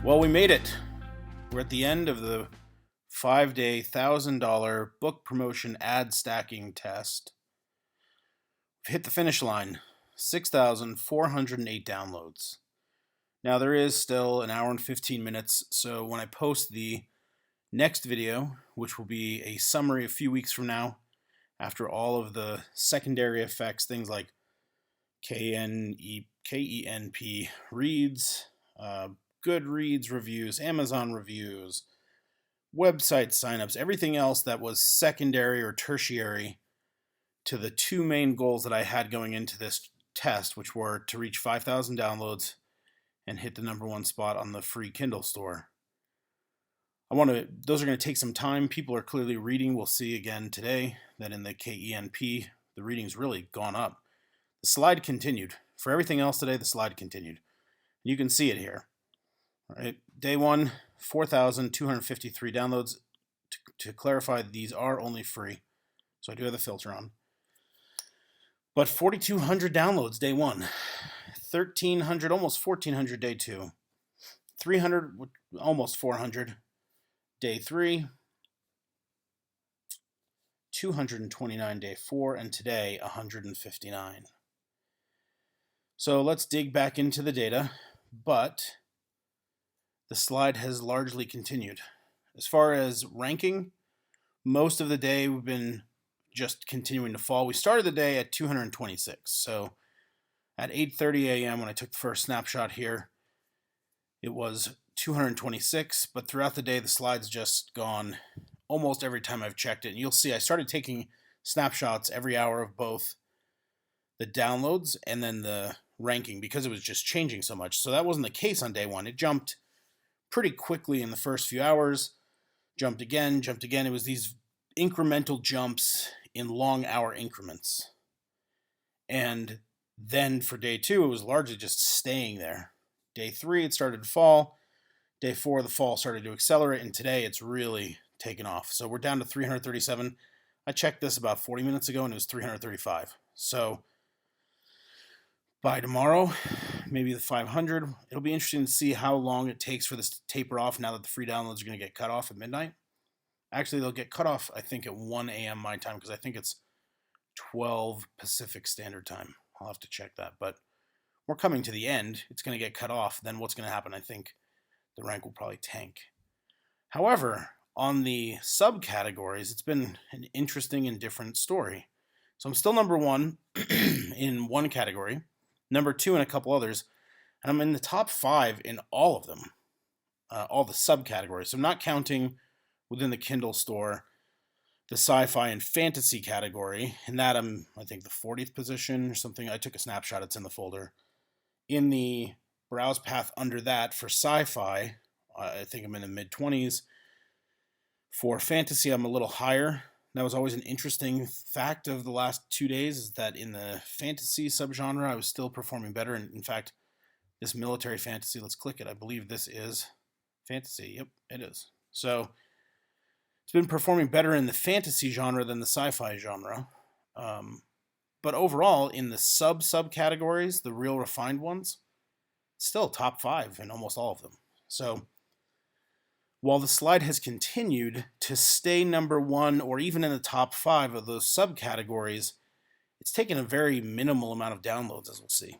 Well, we made it. We're at the end of the 5-day, $1,000 book promotion ad stacking test. We've hit the finish line. 6,408 downloads. Now, there is still an hour and 15 minutes, so when I post the next video, which will be a summary a few weeks from now, after all of the secondary effects, things like KENP reads, Goodreads reviews, Amazon reviews, website signups, everything else that was secondary or tertiary to the two main goals that I had going into this test, which were to reach 5,000 downloads and hit the #1 spot on the free Kindle store. Those are going to take some time. People are clearly reading. We'll see again today that in the KENP, the reading's really gone up. The slide continued. For everything else today, the slide continued. You can see it here. All right, day one, 4,253 downloads. To clarify, these are only free, so I do have the filter on. But 4,200 downloads day one, 1,300, almost 1,400 day two, 300, almost 400 day three, 229 day four, and today 159. So let's dig back into the data, but the slide has largely continued. As far as ranking, most of the day we've been just continuing to fall. We started the day at 226. So at 8:30 a.m. when I took the first snapshot here, it was 226, but throughout the day the slide's just gone almost every time I've checked it. And you'll see I started taking snapshots every hour of both the downloads and then the ranking because it was just changing so much. So that wasn't the case on day one. It jumped pretty quickly in the first few hours, jumped again. It was these incremental jumps in long hour increments. And then for day two, it was largely just staying there. Day three, it started to fall. Day four, the fall started to accelerate. And today, it's really taken off. So we're down to 337. I checked this about 40 minutes ago, and it was 335. So by tomorrow, maybe the 500, it'll be interesting to see how long it takes for this to taper off now that the free downloads are going to get cut off at midnight. Actually, they'll get cut off, I think, at 1 a.m. my time, because I think it's 12 Pacific Standard Time. I'll have to check that. But we're coming to the end. It's going to get cut off. Then what's going to happen? I think the rank will probably tank. However, on the subcategories, it's been an interesting and different story. So I'm still #1 in one category, #2 in a couple others, and I'm in the top 5 in all of them, all the subcategories. So I'm not counting within the Kindle store the sci-fi and fantasy category. In that, I think, the 40th position or something. I took a snapshot. It's in the folder. In the browse path under that for sci-fi, I think I'm in the mid-20s. For fantasy, I'm a little higher. That was always an interesting fact of the last 2 days, is that in the fantasy subgenre, I was still performing better. And in fact, this military fantasy, let's click it. I believe this is fantasy. Yep, it is. So it's been performing better in the fantasy genre than the sci-fi genre. But overall, in the subcategories, the real refined ones, still top 5 in almost all of them. So while the slide has continued to stay #1 or even in the top 5 of those subcategories, it's taken a very minimal amount of downloads, as we'll see.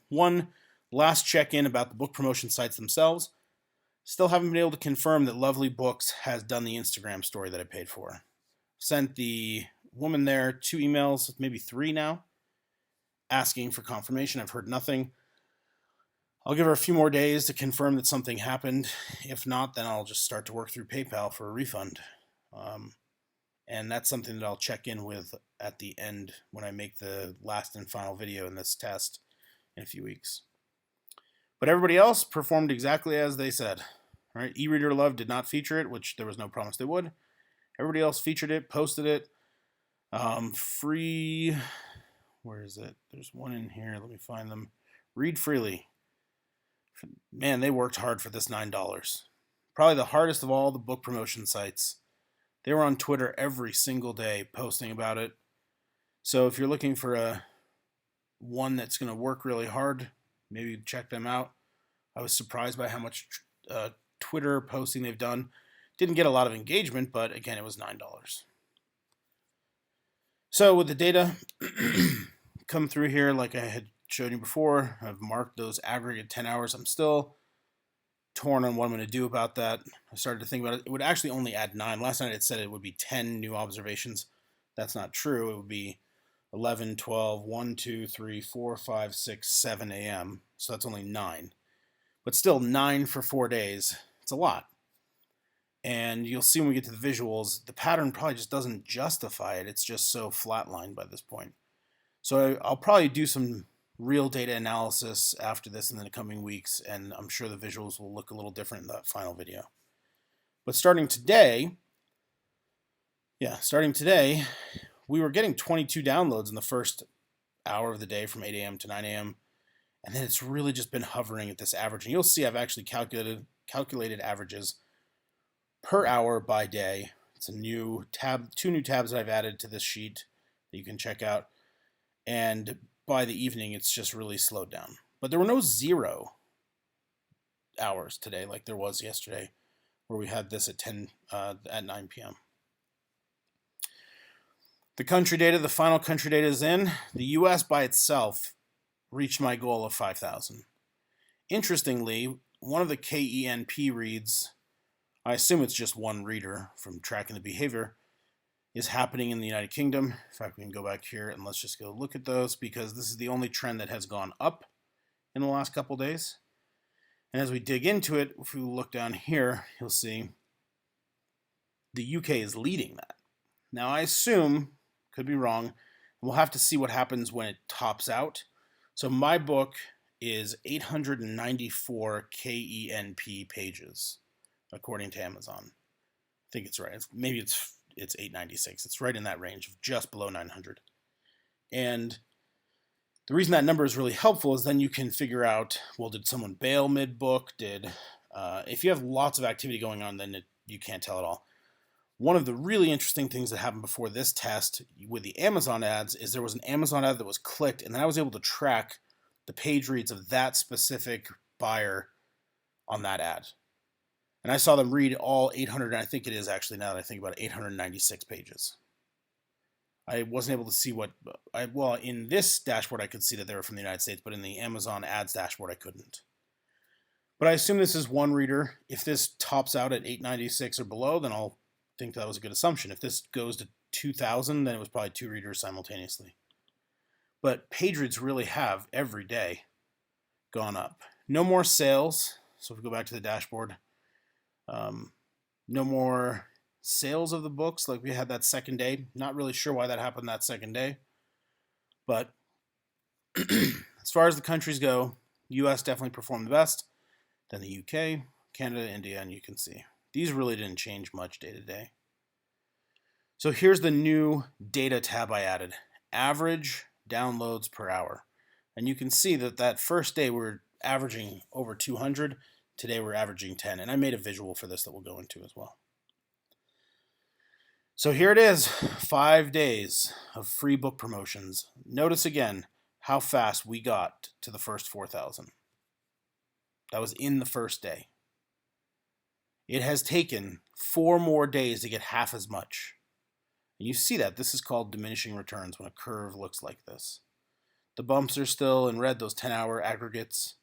One last check-in about the book promotion sites themselves. Still haven't been able to confirm that Lovely Books has done the Instagram story that I paid for. Sent the woman there 2 emails, maybe 3 now, asking for confirmation. I've heard nothing. I'll give her a few more days to confirm that something happened. If not, then I'll just start to work through PayPal for a refund. And that's something that I'll check in with at the end when I make the last and final video in this test in a few weeks. But everybody else performed exactly as they said. All right, eReader Love did not feature it, which there was no promise they would. Everybody else featured it, posted it. Free, where is it? There's one in here. Let me find them. Read Freely. Man, they worked hard for this $9. Probably the hardest of all the book promotion sites. They were on Twitter every single day posting about it. So if you're looking for one that's going to work really hard, maybe check them out. I was surprised by how much Twitter posting they've done. Didn't get a lot of engagement, but again, it was $9. So with the data come through here, like I had showed you before, I've marked those aggregate 10 hours. I'm still torn on what I'm going to do about that. I started to think about it. It would actually only add 9. Last night it said it would be 10 new observations. That's not true. It would be 11, 12, 1, 2, 3, 4, 5, 6, 7 a.m. So that's only 9. But still, 9 for 4 days. It's a lot. And you'll see when we get to the visuals, the pattern probably just doesn't justify it. It's just so flatlined by this point. So I'll probably do some real data analysis after this in the coming weeks, and I'm sure the visuals will look a little different in that final video. But starting today, we were getting 22 downloads in the first hour of the day from 8 a.m. to 9 a.m. And then it's really just been hovering at this average. And you'll see I've actually calculated averages per hour by day. It's a new tab, 2 new tabs that I've added to this sheet that you can check out. And by the evening, it's just really slowed down. But there were no 0 hours today like there was yesterday, where we had this at 9 p.m. The country data, the final country data is in. The U.S. by itself reached my goal of 5,000. Interestingly, one of the KENP reads, I assume it's just one reader from tracking the behavior, is happening in the United Kingdom. In fact, we can go back here and let's just go look at those, because this is the only trend that has gone up in the last couple days. And as we dig into it, if we look down here, you'll see the UK is leading that. Now, I assume, could be wrong, we'll have to see what happens when it tops out. So my book is 894 KENP pages, according to Amazon. I think it's right. Maybe it's 896. It's right in that range of just below 900. And the reason that number is really helpful is then you can figure out, well, did someone bail mid-book? If you have lots of activity going on, then you can't tell at all. One of the really interesting things that happened before this test with the Amazon ads is there was an Amazon ad that was clicked, and then I was able to track the page reads of that specific buyer on that ad. And I saw them read all 800, and I think it is actually, now that I think about it, 896 pages. I wasn't able to see well, in this dashboard I could see that they were from the United States, but in the Amazon ads dashboard I couldn't. But I assume this is one reader. If this tops out at 896 or below, then I'll think that was a good assumption. If this goes to 2,000, then it was probably 2 readers simultaneously. But page reads really have every day gone up. No more sales. So if we go back to the dashboard, no more sales of the books like we had that second day. Not really sure why that happened that second day. But as far as the countries go, US definitely performed the best. Then the UK, Canada, India, and you can see these really didn't change much day to day. So here's the new data tab I added. Average downloads per hour. And you can see that first day we were averaging over 200. Today we're averaging 10. And I made a visual for this that we'll go into as well. So here it is, 5 days of free book promotions. Notice again how fast we got to the first 4,000. That was in the first day. It has taken 4 more days to get half as much. And you see that. This is called diminishing returns when a curve looks like this. The bumps are still in red, those 10-hour aggregates.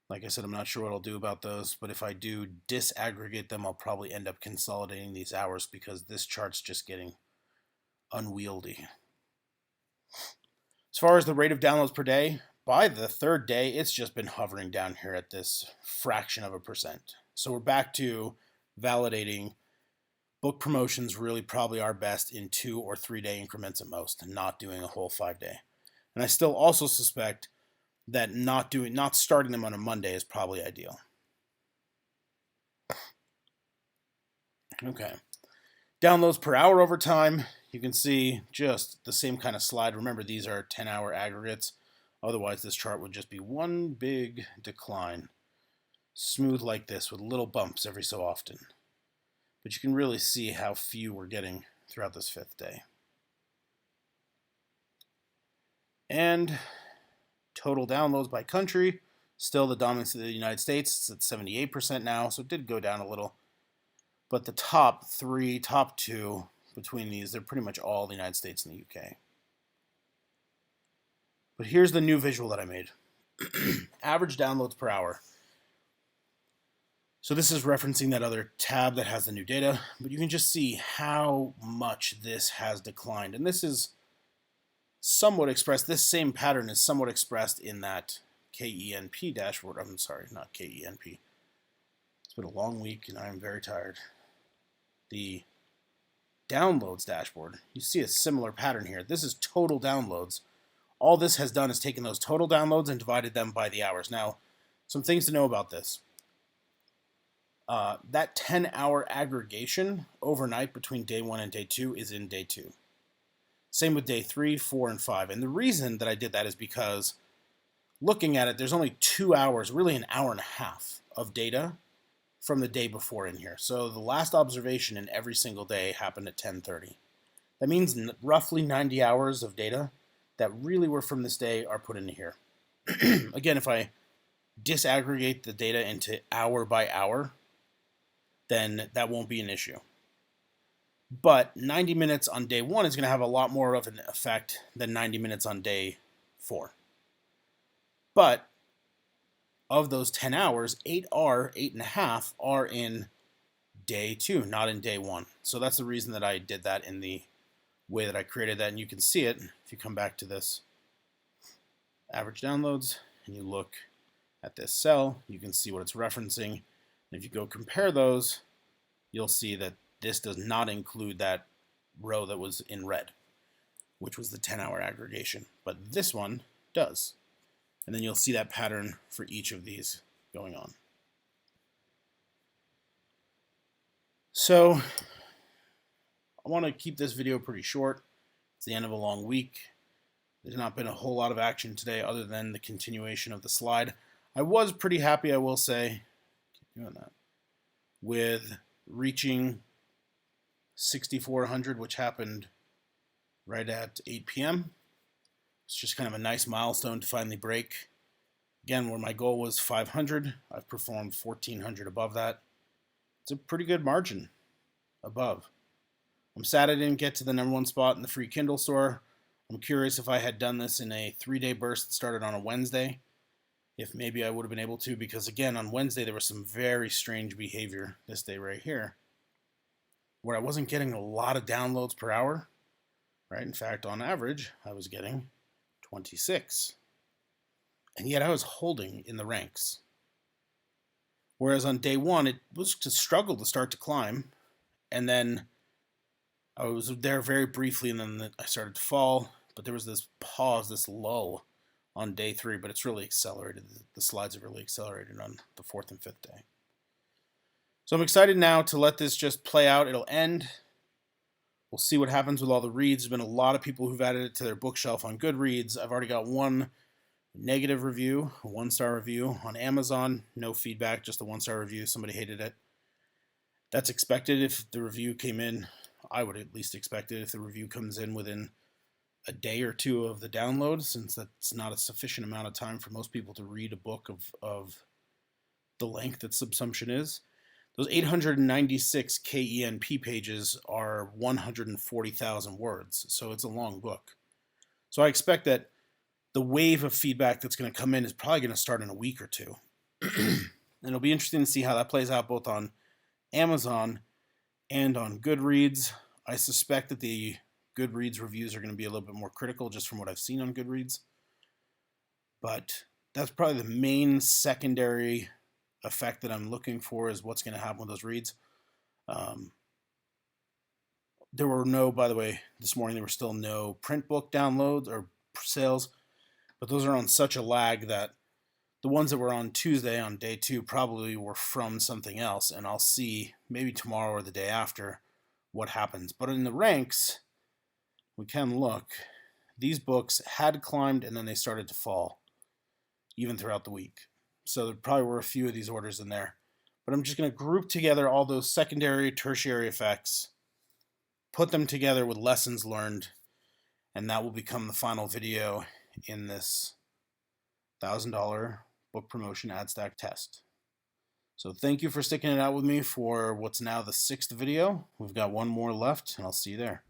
Like I said, I'm not sure what I'll do about those, but if I do disaggregate them, I'll probably end up consolidating these hours because this chart's just getting unwieldy. As far as the rate of downloads per day, by the third day, it's just been hovering down here at this fraction of a percent. So we're back to validating book promotions really probably are best in 2 or 3 day increments at most, and not doing a whole 5 day. And I still also suspect that not starting them on a Monday is probably ideal. Okay. Downloads per hour over time. You can see just the same kind of slide. Remember, these are 10-hour aggregates. Otherwise, this chart would just be one big decline. Smooth like this with little bumps every so often. But you can really see how few we're getting throughout this 5th day. And total downloads by country. Still the dominance of the United States is at 78% now, so it did go down a little. But the top two between these, they're pretty much all the United States and the UK. But here's the new visual that I made. Average downloads per hour. So this is referencing that other tab that has the new data, but you can just see how much this has declined. And this is somewhat expressed, this same pattern is somewhat expressed in that KENP dashboard. I'm sorry, not KENP. It's been a long week and I'm very tired. The downloads dashboard, you see a similar pattern here. This is total downloads. All this has done is taken those total downloads and divided them by the hours. Now, some things to know about this. That 10-hour aggregation overnight between day 1 and day 2 is in day 2. Same with day 3, 4, and 5. And the reason that I did that is because looking at it, there's only 2 hours, really an hour and a half of data from the day before in here. So the last observation in every single day happened at 10:30. That means roughly 90 hours of data that really were from this day are put into here. Again, if I disaggregate the data into hour by hour, then that won't be an issue. But 90 minutes on day 1 is going to have a lot more of an effect than 90 minutes on day 4. But of those 10 hours, 8.5 are in day 2, not in day 1. So that's the reason that I did that in the way that I created that. And you can see it if you come back to this average downloads and you look at this cell, you can see what it's referencing. And if you go compare those, you'll see that this does not include that row that was in red, which was the 10-hour aggregation. But this one does. And then you'll see that pattern for each of these going on. So I want to keep this video pretty short. It's the end of a long week. There's not been a whole lot of action today other than the continuation of the slide. I was pretty happy, I will say, keep doing that, with reaching 6,400, which happened right at 8 p.m. It's just kind of a nice milestone to finally break. Again, where my goal was 500, I've performed 1,400 above that. It's a pretty good margin above. I'm sad I didn't get to the #1 spot in the free Kindle store. I'm curious if I had done this in a 3-day burst that started on a Wednesday, if maybe I would have been able to, because again, on Wednesday there was some very strange behavior this day right here, where I wasn't getting a lot of downloads per hour, right? In fact, on average, I was getting 26. And yet I was holding in the ranks. Whereas on day 1, it was to struggle to start to climb. And then I was there very briefly, and then I started to fall. But there was this pause, this lull on day 3, but it's really accelerated. The slides have really accelerated on the 4th and 5th day. So I'm excited now to let this just play out. It'll end. We'll see what happens with all the reads. There's been a lot of people who've added it to their bookshelf on Goodreads. I've already got one negative review, a 1-star review on Amazon. No feedback, just a 1-star review. Somebody hated it. That's expected. If the review came in, I would at least expect it if the review comes in within a day or 2 of the download, since that's not a sufficient amount of time for most people to read a book of the length that Subsumption is. Those 896 KENP pages are 140,000 words, so it's a long book. So I expect that the wave of feedback that's going to come in is probably going to start in a week or 2. And it'll be interesting to see how that plays out both on Amazon and on Goodreads. I suspect that the Goodreads reviews are going to be a little bit more critical just from what I've seen on Goodreads. But that's probably the main secondary effect that I'm looking for, is what's going to happen with those reads. There were no, by the way, this morning there were still no print book downloads or sales, but those are on such a lag that the ones that were on Tuesday on day 2 probably were from something else, and I'll see maybe tomorrow or the day after what happens. But in the ranks, we can look. These books had climbed and then they started to fall, even throughout the week. So there probably were a few of these orders in there. But I'm just going to group together all those secondary, tertiary effects, put them together with lessons learned, and that will become the final video in this $1,000 book promotion ad stack test. So thank you for sticking it out with me for what's now the 6th video. We've got one more left, and I'll see you there.